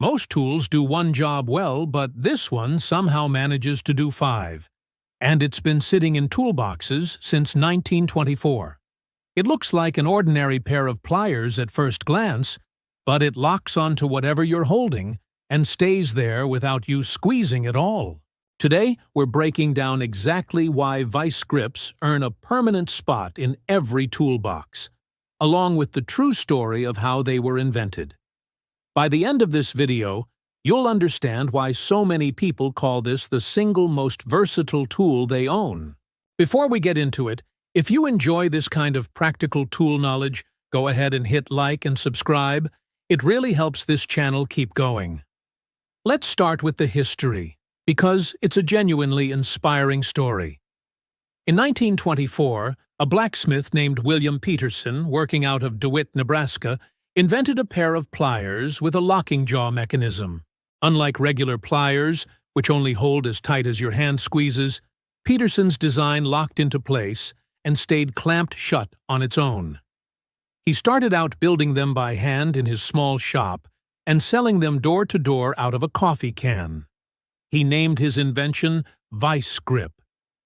Most tools do one job well, but this one somehow manages to do 5. And it's been sitting in toolboxes since 1924. It looks like an ordinary pair of pliers at first glance, but it locks onto whatever you're holding and stays there without you squeezing at all. Today, we're breaking down exactly why Vise grips earn a permanent spot in every toolbox, along with the true story of how they were invented. By the end of this video, you'll understand why so many people call this the single most versatile tool they own. Before we get into it, if you enjoy this kind of practical tool knowledge, go ahead and hit like and subscribe. It really helps this channel keep going. Let's start with the history, because it's a genuinely inspiring story. In 1924, a blacksmith named William Petersen, working out of DeWitt, Nebraska, invented a pair of pliers with a locking jaw mechanism. Unlike regular pliers, which only hold as tight as your hand squeezes, Petersen's design locked into place and stayed clamped shut on its own. He started out building them by hand in his small shop and selling them door to door out of a coffee can. He named his invention Vise Grip,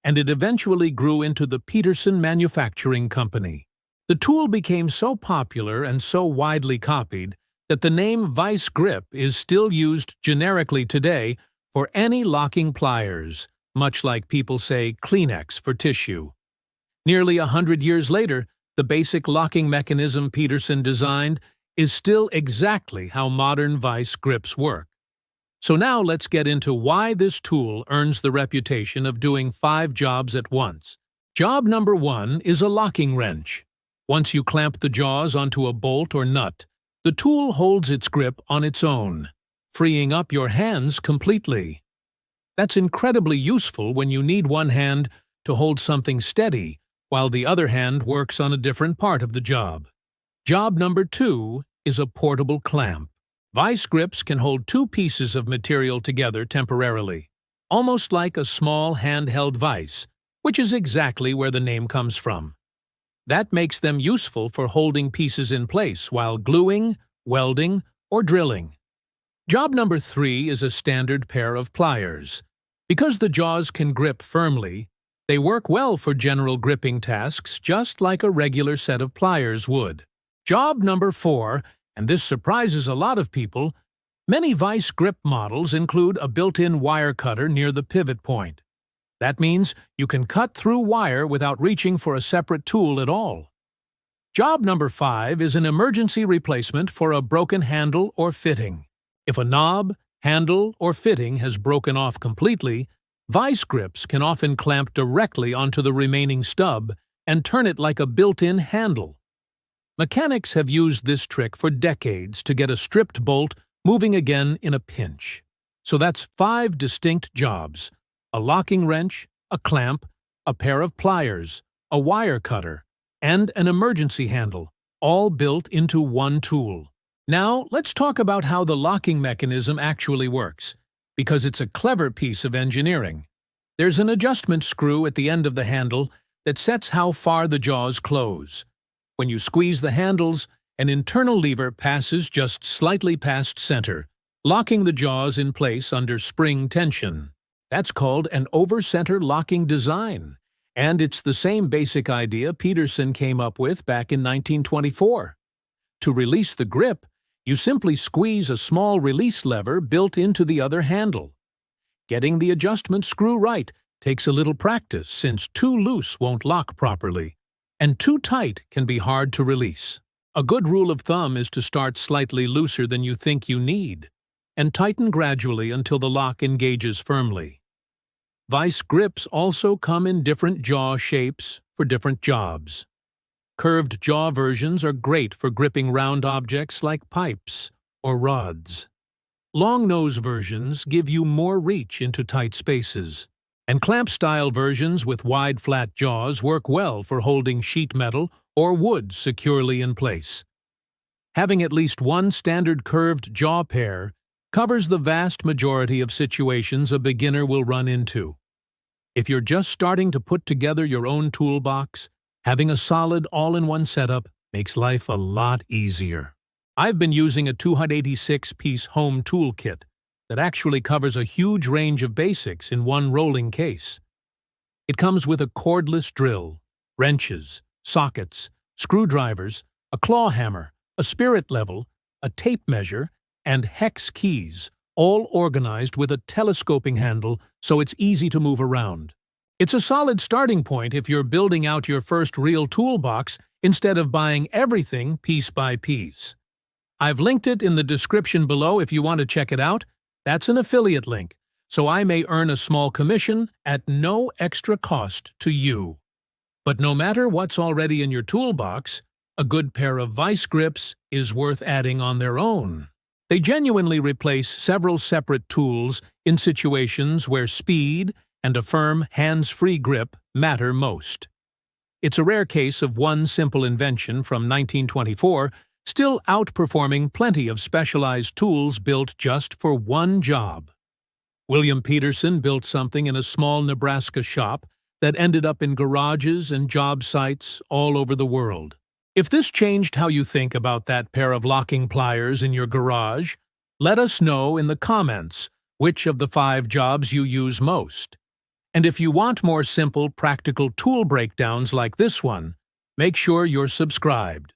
and it eventually grew into the Petersen Manufacturing Company. The tool became so popular and so widely copied that the name Vise Grip is still used generically today for any locking pliers, much like people say Kleenex for tissue. Nearly 100 years later, the basic locking mechanism Petersen designed is still exactly how modern Vise grips work. So now let's get into why this tool earns the reputation of doing 5 jobs at once. Job number 1 is a locking wrench. Once you clamp the jaws onto a bolt or nut, the tool holds its grip on its own, freeing up your hands completely. That's incredibly useful when you need one hand to hold something steady, while the other hand works on a different part of the job. Job number 2 is a portable clamp. Vise grips can hold 2 pieces of material together temporarily, almost like a small handheld vise, which is exactly where the name comes from. That makes them useful for holding pieces in place while gluing, welding, or drilling. Job number 3 is a standard pair of pliers. Because the jaws can grip firmly, they work well for general gripping tasks just like a regular set of pliers would. Job number 4, and this surprises a lot of people, many Vise grip models include a built-in wire cutter near the pivot point. That means you can cut through wire without reaching for a separate tool at all. Job number 5 is an emergency replacement for a broken handle or fitting. If a knob, handle, or fitting has broken off completely, Vise grips can often clamp directly onto the remaining stub and turn it like a built-in handle. Mechanics have used this trick for decades to get a stripped bolt moving again in a pinch. So that's 5 distinct jobs: a locking wrench, a clamp, a pair of pliers, a wire cutter, and an emergency handle, all built into one tool. Now, let's talk about how the locking mechanism actually works, because it's a clever piece of engineering. There's an adjustment screw at the end of the handle that sets how far the jaws close. When you squeeze the handles, an internal lever passes just slightly past center, locking the jaws in place under spring tension. That's called an over-center locking design, and it's the same basic idea Petersen came up with back in 1924. To release the grip, you simply squeeze a small release lever built into the other handle. Getting the adjustment screw right takes a little practice, since too loose won't lock properly, and too tight can be hard to release. A good rule of thumb is to start slightly looser than you think you need, and tighten gradually until the lock engages firmly. Vise grips also come in different jaw shapes for different jobs. Curved jaw versions are great for gripping round objects like pipes or rods. Long nose versions give you more reach into tight spaces, and clamp-style versions with wide flat jaws work well for holding sheet metal or wood securely in place. Having at least one standard curved jaw pair covers the vast majority of situations a beginner will run into. If you're just starting to put together your own toolbox, having a solid all-in-one setup makes life a lot easier. I've been using a 286-piece home tool kit that actually covers a huge range of basics in one rolling case. It comes with a cordless drill, wrenches, sockets, screwdrivers, a claw hammer, a spirit level, a tape measure, and hex keys, all organized with a telescoping handle so it's easy to move around. It's a solid starting point if you're building out your first real toolbox instead of buying everything piece by piece. I've linked it in the description below if you want to check it out. That's an affiliate link, so I may earn a small commission at no extra cost to you. But no matter what's already in your toolbox, a good pair of Vise grips is worth adding on their own. They genuinely replace several separate tools in situations where speed and a firm, hands-free grip matter most. It's a rare case of one simple invention from 1924 still outperforming plenty of specialized tools built just for one job. William Petersen built something in a small Nebraska shop that ended up in garages and job sites all over the world. If this changed how you think about that pair of locking pliers in your garage, let us know in the comments which of the 5 jobs you use most. And if you want more simple, practical tool breakdowns like this one, make sure you're subscribed.